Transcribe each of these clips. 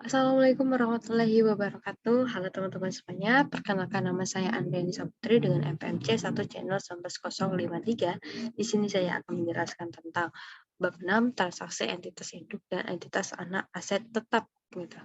Assalamualaikum warahmatullahi wabarakatuh. Halo teman-teman semuanya, perkenalkan nama saya Andriani Saputri dengan MPMC 1 channel 19053. Di sini saya akan menjelaskan tentang bab 6 transaksi entitas induk dan entitas anak aset tetap gitu.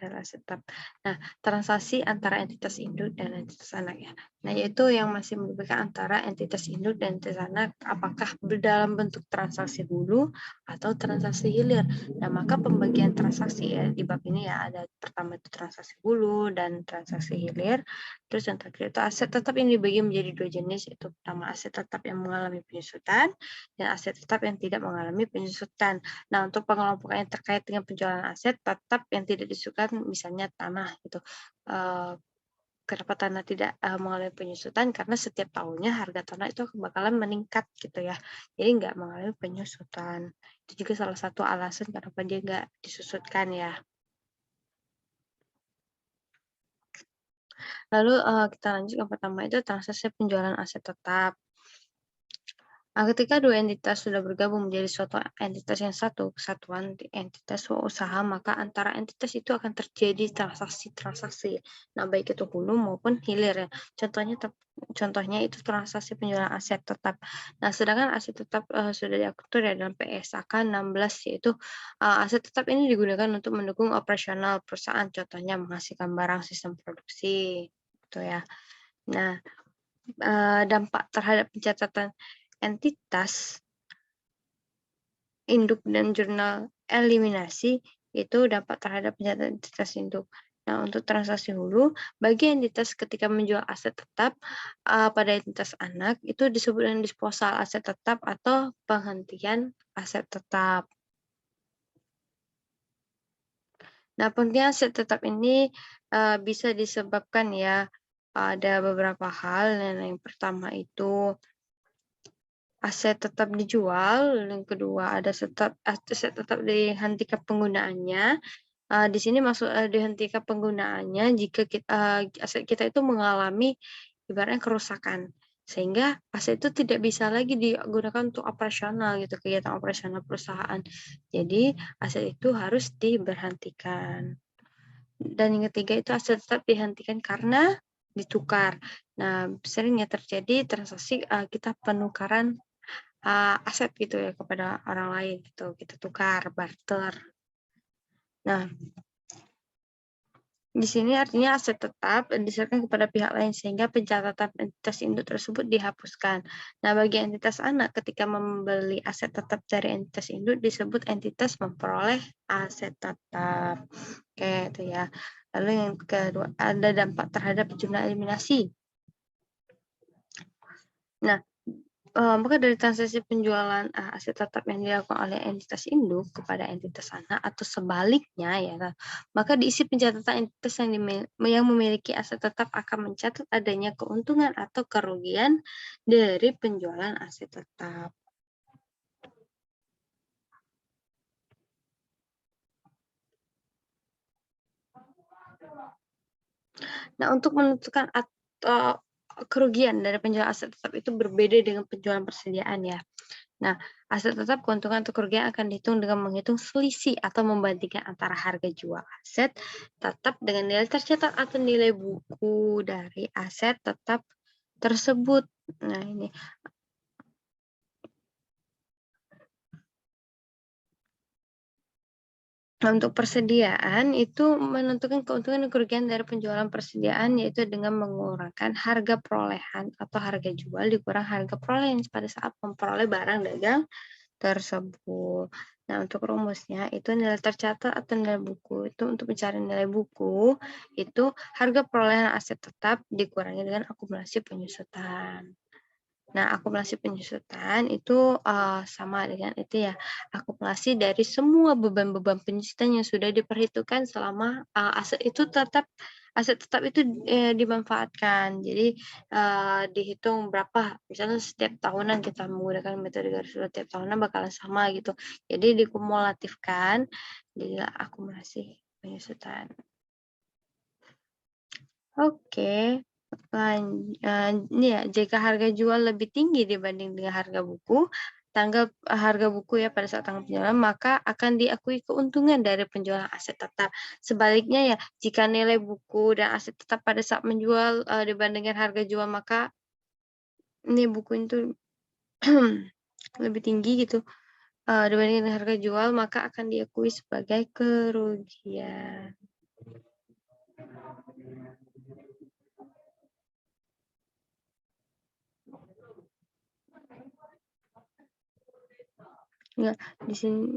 Relasi tetap. Nah, transaksi antara entitas induk dan entitas anak ya. Nah, yaitu yang masih membedakan antara entitas induk dan entitas anak apakah dalam bentuk transaksi hulu atau transaksi hilir. Nah, maka pembagian transaksi ya di bab ini ya ada pertama itu transaksi hulu dan transaksi hilir. Terus yang terakhir itu aset tetap ini dibagi menjadi dua jenis, yaitu pertama aset tetap yang mengalami penyusutan dan aset tetap yang tidak mengalami penyusutan. Nah, untuk pengelompokan yang terkait dengan penjualan aset tetap yang tidak disukai misalnya tanah gitu. Kenapa tanah tidak mengalami penyusutan? Karena setiap tahunnya harga tanah itu bakalan meningkat gitu ya. Jadi nggak mengalami penyusutan. Itu juga salah satu alasan kenapa dia nggak disusutkan ya. Lalu kita lanjut yang pertama itu transaksi penjualan aset tetap. Ketika dua entitas sudah bergabung menjadi suatu entitas yang satu, kesatuan entitas usaha, maka antara entitas itu akan terjadi transaksi-transaksi. Nah, baik itu hulu maupun hilir ya. Contohnya itu transaksi penjualan aset tetap. Nah, sedangkan aset tetap sudah diatur ya dalam PSAK 16 yaitu aset tetap ini digunakan untuk mendukung operasional perusahaan, contohnya menghasilkan barang sistem produksi, gitu ya. Nah, dampak terhadap pencatatan entitas induk dan jurnal eliminasi itu dapat terhadap pencatatan entitas induk. Nah, untuk transaksi hulu, bagi entitas ketika menjual aset tetap pada entitas anak itu disebut dengan disposal aset tetap atau penghentian aset tetap. Nah, penghentian aset tetap ini bisa disebabkan ya ada beberapa hal. Yang pertama itu aset tetap dijual, yang kedua ada aset tetap dihentikan penggunaannya. Di sini maksud, dihentikan penggunaannya jika aset kita itu mengalami ibaratnya kerusakan, sehingga aset itu tidak bisa lagi digunakan untuk operasional gitu, kegiatan operasional perusahaan. Jadi aset itu harus diberhentikan. Dan yang ketiga itu aset tetap dihentikan karena ditukar. Nah, seringnya terjadi transaksi, kita penukaran aset gitu ya kepada orang lain gitu, kita tukar, barter. Nah, di sini artinya aset tetap diserahkan kepada pihak lain sehingga pencatatan entitas induk tersebut dihapuskan. Nah, bagi entitas anak ketika membeli aset tetap dari entitas induk disebut entitas memperoleh aset tetap. Oke, itu ya. Lalu yang kedua, ada dampak terhadap jumlah eliminasi. Nah, maka dari transaksi penjualan aset tetap yang dilakukan oleh entitas induk kepada entitas anak atau sebaliknya ya, maka diisi pencatatan entitas yang memiliki aset tetap akan mencatat adanya keuntungan atau kerugian dari penjualan aset tetap. Nah, untuk menentukan atau kerugian dari penjualan aset tetap itu berbeda dengan penjualan persediaan ya. Nah, aset tetap keuntungan atau kerugian akan dihitung dengan menghitung selisih atau membandingkan antara harga jual aset tetap dengan nilai tercatat atau nilai buku dari aset tetap tersebut. Nah, ini untuk persediaan itu menentukan keuntungan dan kerugian dari penjualan persediaan yaitu dengan mengurangkan harga perolehan atau harga jual dikurang harga perolehan pada saat memperoleh barang dagang tersebut. Nah, untuk rumusnya itu nilai tercatat atau nilai buku itu untuk mencari nilai buku itu harga perolehan aset tetap dikurangi dengan akumulasi penyusutan. Nah, akumulasi penyusutan itu sama dengan itu ya, akumulasi dari semua beban-beban penyusutan yang sudah diperhitungkan selama aset tetap itu dimanfaatkan. Jadi dihitung berapa, misalnya setiap tahunan kita menggunakan metode garis lurus tiap tahunan bakalan sama gitu. Jadi dikumulatifkan, jadilah akumulasi penyusutan. Oke, ini ya, jika harga jual lebih tinggi dibanding dengan harga buku, harga buku ya pada saat tanggal penjualan, maka akan diakui keuntungan dari penjualan aset tetap. Sebaliknya ya, jika nilai buku dan aset tetap pada saat menjual, dibandingkan harga jual, maka ini buku itu lebih tinggi gitu, dibandingkan harga jual, maka akan diakui sebagai kerugian. Ya, di sini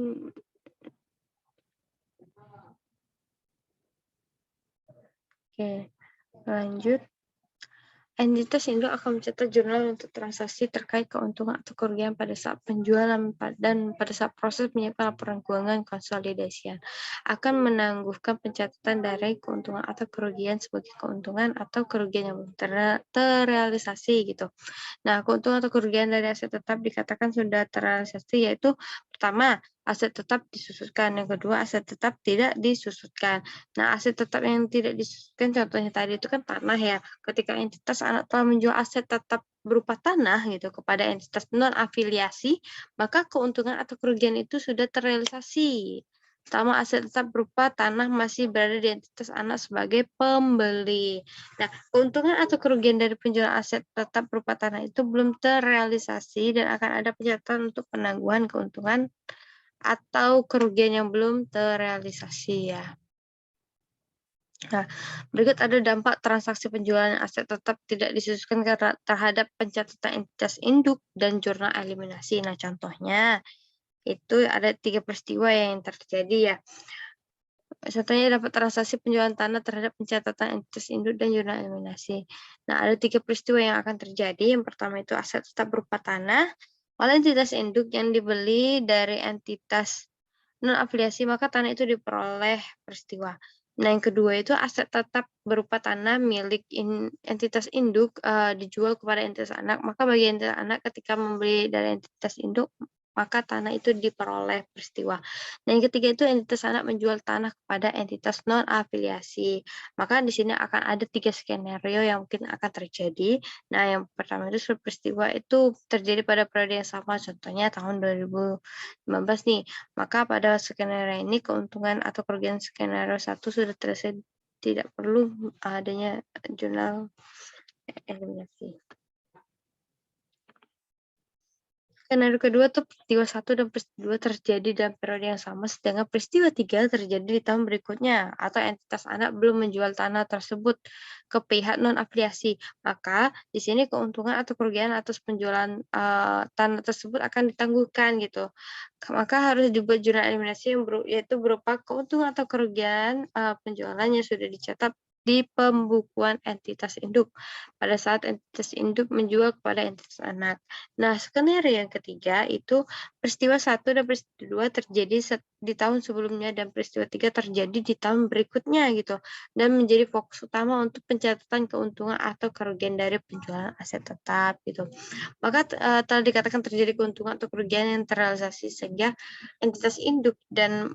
oke, lanjut. Entitas induk akan mencatat jurnal untuk transaksi terkait keuntungan atau kerugian pada saat penjualan dan pada saat proses menyiapkan laporan keuangan konsolidasian. Akan menangguhkan pencatatan dari keuntungan atau kerugian sebagai keuntungan atau kerugian yang belum terrealisasi gitu. Nah, keuntungan atau kerugian dari aset tetap dikatakan sudah terrealisasi, yaitu pertama, aset tetap disusutkan. Yang kedua, aset tetap tidak disusutkan. Nah, aset tetap yang tidak disusutkan contohnya tadi itu kan tanah ya. Ketika entitas anak telah menjual aset tetap berupa tanah gitu kepada entitas non afiliasi, maka keuntungan atau kerugian itu sudah terrealisasi. Pertama, aset tetap berupa tanah masih berada di entitas anak sebagai pembeli. Nah, keuntungan atau kerugian dari penjualan aset tetap berupa tanah itu belum terrealisasi dan akan ada pencatatan untuk penangguhan keuntungan atau kerugian yang belum terrealisasi ya. Nah, berikut ada dampak transaksi penjualan aset tetap tidak disusutkan terhadap pencatatan entitas induk dan jurnal eliminasi. Nah, contohnya itu ada 3 peristiwa yang terjadi ya. Contohnya dapat transaksi penjualan tanah terhadap pencatatan entitas induk dan jurnal eliminasi. Nah, ada 3 peristiwa yang akan terjadi. Yang pertama itu aset tetap berupa tanah oleh entitas induk yang dibeli dari entitas non-afiliasi, maka tanah itu diperoleh peristiwa. Nah, yang kedua itu aset tetap berupa tanah milik entitas induk dijual kepada entitas anak, maka bagi entitas anak ketika membeli dari entitas induk, maka tanah itu diperoleh peristiwa. Nah, yang ketiga itu entitas anak menjual tanah kepada entitas non-afiliasi. Maka di sini akan ada 3 skenario yang mungkin akan terjadi. Nah, yang pertama itu peristiwa itu terjadi pada periode yang sama, contohnya tahun 2015 nih. Maka pada skenario ini keuntungan atau kerugian skenario 1 sudah terselesai, tidak perlu adanya jurnal eliminasi. Skenario kedua tuh peristiwa 1 dan peristiwa 2 terjadi dalam periode yang sama, sedangkan peristiwa 3 terjadi di tahun berikutnya, atau entitas anak belum menjual tanah tersebut ke pihak non-afiliasi. Maka di sini keuntungan atau kerugian atas penjualan tanah tersebut akan ditangguhkan gitu. Maka harus dibuat jurnal eliminasi yang yaitu berupa keuntungan atau kerugian penjualan yang sudah dicatat di pembukuan entitas induk pada saat entitas induk menjual kepada entitas anak. Nah, skenario yang ketiga itu peristiwa 1 dan peristiwa 2 terjadi di tahun sebelumnya dan peristiwa 3 terjadi di tahun berikutnya gitu, dan menjadi fokus utama untuk pencatatan keuntungan atau kerugian dari penjualan aset tetap gitu. Maka telah dikatakan terjadi keuntungan atau kerugian yang terrealisasi sehingga entitas induk dan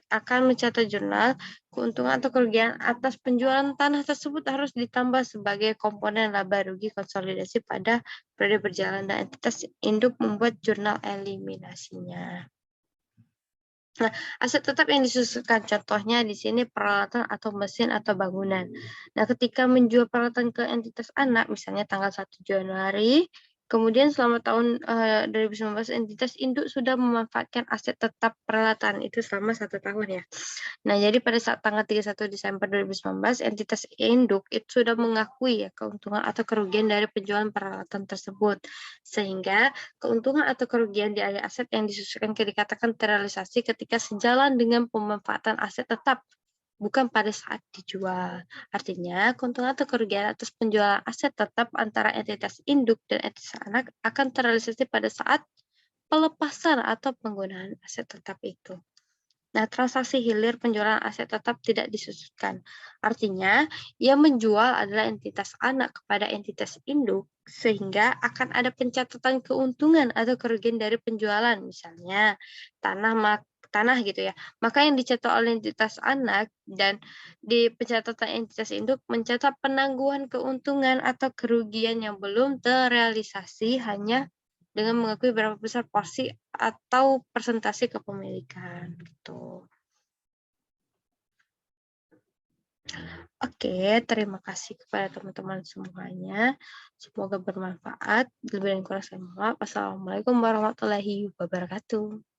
akan mencatat jurnal keuntungan atau kerugian atas penjualan tanah tersebut harus ditambah sebagai komponen laba rugi konsolidasi pada periode berjalan dan entitas induk membuat jurnal eliminasinya. Nah, aset tetap yang disusutkan contohnya di sini peralatan atau mesin atau bangunan. Nah, ketika menjual peralatan ke entitas anak, misalnya tanggal 1 Januari, kemudian selama tahun 2019 entitas induk sudah memanfaatkan aset tetap peralatan itu selama 1 tahun ya. Nah, jadi pada saat tanggal 31 Desember 2019, entitas induk itu sudah mengakui ya keuntungan atau kerugian dari penjualan peralatan tersebut. Sehingga keuntungan atau kerugian di alih aset yang disusulkan dikatakan terrealisasi ketika sejalan dengan pemanfaatan aset tetap, bukan pada saat dijual. Artinya, keuntungan atau kerugian atas penjualan aset tetap antara entitas induk dan entitas anak akan terrealisasi pada saat pelepasan atau penggunaan aset tetap itu. Nah, transaksi hilir penjualan aset tetap tidak disusutkan. Artinya, yang menjual adalah entitas anak kepada entitas induk, sehingga akan ada pencatatan keuntungan atau kerugian dari penjualan, misalnya tanah gitu ya. Maka yang dicatat oleh entitas anak dan di pencatatan entitas induk mencatat penangguhan keuntungan atau kerugian yang belum terrealisasi hanya dengan mengakui berapa besar porsi atau persentase kepemilikan gitu. Oke, terima kasih kepada teman-teman semuanya. Semoga bermanfaat. Lebih dan kurang saya mohon maaf. Wassalamualaikum warahmatullahi wabarakatuh.